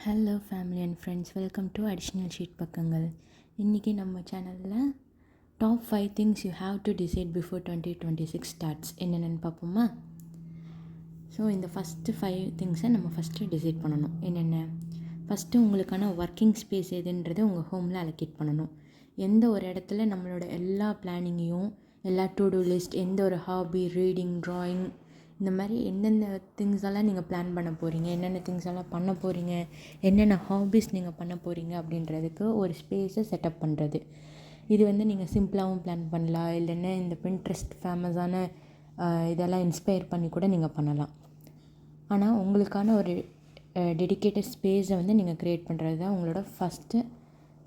Hello family and friends, welcome to additional sheet பக்கங்கள். இன்றைக்கி நம்ம சேனலில் top 5 things you have to decide before 2026 starts என்னென்னு பார்ப்போமா? ஸோ இந்த ஃபஸ்ட்டு 5 திங்ஸை நம்ம ஃபஸ்ட்டு டிசைட் பண்ணணும். என்னென்ன? ஃபஸ்ட்டு உங்களுக்கான ஒர்க்கிங் ஸ்பேஸ் எதுன்றதை உங்கள் ஹோமில் அலோகேட் பண்ணணும். எந்த ஒரு இடத்துல நம்மளோட எல்லா பிளானிங்கையும், எல்லா டு டூ லிஸ்ட், எந்த ஒரு ஹாபி, ரீடிங், ட்ராயிங், இந்த மாதிரி எந்தெந்த திங்ஸ் எல்லாம் நீங்கள் பிளான் பண்ண போகிறீங்க, என்னென்ன திங்ஸ் எல்லாம் பண்ண போகிறீங்க, என்னென்ன ஹாபிஸ் நீங்கள் பண்ண போகிறீங்க அப்படின்றதுக்கு ஒரு ஸ்பேஸை செட்டப் பண்ணுறது. இது வந்து நீங்கள் சிம்பிளாகவும் பிளான் பண்ணலாம், இல்லைன்னா இந்த பின்ட்ரெஸ்ட் ஃபேமஸான இதெல்லாம் இன்ஸ்பயர் பண்ணி கூட நீங்கள் பண்ணலாம். ஆனால் உங்களுக்கான ஒரு டெடிக்கேட்டட் ஸ்பேஸை வந்து நீங்கள் க்ரியேட் பண்ணுறது தான் உங்களோட ஃபஸ்ட்டு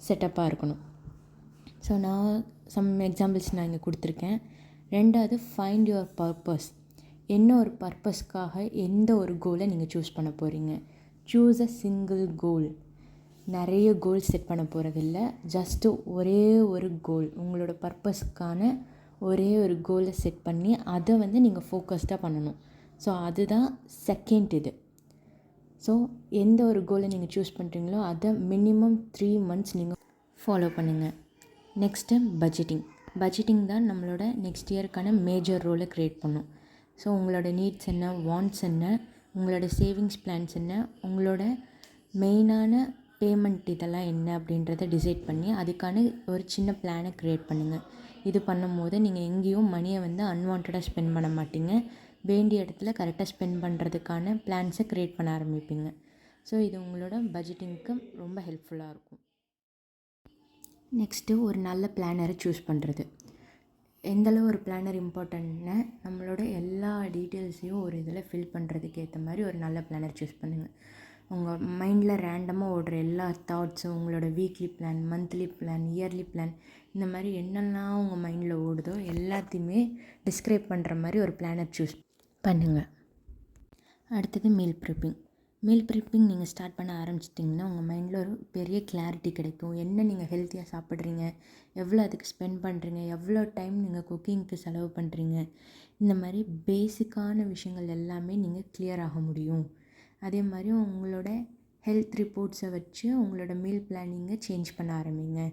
செட்டப்பாக இருக்கணும். ஸோ நான் சம் எக்ஸாம்பிள்ஸ் நான் இங்கே கொடுத்துருக்கேன். ரெண்டாவது, ஃபைண்ட் யுவர் பர்பஸ். என்ன ஒரு பர்பஸ்க்காக எந்த ஒரு கோலை நீங்கள் சூஸ் பண்ண போகிறீங்க. சூஸ் அ சிங்கிள் கோல். நிறைய கோல் செட் பண்ண போகிறதில்ல, ஜஸ்ட்டு ஒரே ஒரு கோல். உங்களோட பர்பஸ்க்கான ஒரே ஒரு கோலை செட் பண்ணி அதை வந்து நீங்கள் ஃபோக்கஸ்டாக பண்ணணும். ஸோ அதுதான் செகண்ட் இது. ஸோ எந்த ஒரு கோலை நீங்கள் சூஸ் பண்ணுறீங்களோ அதை மினிமம் 3 months நீங்கள் ஃபாலோ பண்ணுங்கள். நெக்ஸ்ட்டு பட்ஜெட்டிங் தான் நம்மளோட நெக்ஸ்ட் இயருக்கான மேஜர் ரோலை க்ரியேட் பண்ணும். ஸோ உங்களோட நீட்ஸ் என்ன, வாண்ட்ஸ் என்ன, உங்களோட சேவிங்ஸ் பிளான்ஸ் என்ன, உங்களோட மெயினான பேமெண்ட் இதெல்லாம் என்ன அப்படின்றத டிசைட் பண்ணி அதுக்கான ஒரு சின்ன பிளானை க்ரியேட் பண்ணுங்கள். இது பண்ணும்போது நீங்கள் எங்கேயும் மணியை வந்து அன்வான்டாக ஸ்பெண்ட் பண்ண மாட்டீங்க. வேண்டிய இடத்துல கரெக்டாக ஸ்பெண்ட் பண்ணுறதுக்கான பிளான்ஸை க்ரியேட் பண்ண ஆரம்பிப்பீங்க. ஸோ இது உங்களோட பட்ஜெட்டிங்க்கு ரொம்ப ஹெல்ப்ஃபுல்லாக இருக்கும். நெக்ஸ்ட்டு, ஒரு நல்ல பிளானரை சூஸ் பண்ணுறது. எந்தளவு ஒரு பிளானர் இம்பார்ட்டன்ட்னா, நம்மளோட எல்லா டீட்டெயில்ஸையும் ஒரு இதில் ஃபில் பண்ணுறதுக்கு ஏற்ற மாதிரி ஒரு நல்ல பிளானர் சூஸ் பண்ணுங்கள். உங்கள் மைண்டில் ரேண்டமாக ஓடுற எல்லா தாட்ஸும், உங்களோட weekly plan, monthly plan, yearly plan, இந்த மாதிரி என்னெல்லாம் உங்கள் மைண்டில் ஓடுதோ எல்லாத்தையுமே டிஸ்கிரைப் பண்ணுற மாதிரி ஒரு பிளானர் சூஸ் பண்ணுங்கள். அடுத்தது, மீல் ப்ரிப்பிங் நீங்கள் ஸ்டார்ட் பண்ண ஆரம்பிச்சிட்டிங்கன்னா உங்கள் மைண்டில் ஒரு பெரிய கிளாரிட்டி கிடைக்கும். என்ன நீங்கள் ஹெல்த்தியாக சாப்பிட்றீங்க, எவ்வளோ அதுக்கு ஸ்பெண்ட் பண்ணுறீங்க, எவ்வளோ டைம் நீங்கள் குக்கிங்க்கு செலவு பண்ணுறீங்க, இந்த மாதிரி பேசிக்கான விஷயங்கள் எல்லாமே நீங்கள் கிளியர் ஆக முடியும். அதே மாதிரி உங்களோட ஹெல்த் ரிப்போர்ட்ஸை வச்சு உங்களோட மீல் பிளானிங்கை சேஞ்ச் பண்ண ஆரம்பிங்க.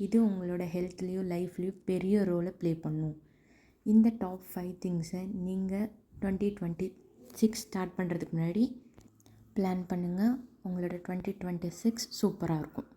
இது உங்களோட ஹெல்த்லேயும் லைஃப்லேயும் பெரிய ரோலை ப்ளே பண்ணும். இந்த டாப் 5 திங்ஸை நீங்கள் 2026 ஸ்டார்ட் பண்ணுறதுக்கு முன்னாடி பிளான் பண்ணுங்கள். உங்களோட 2026 சூப்பராக இருக்கும்.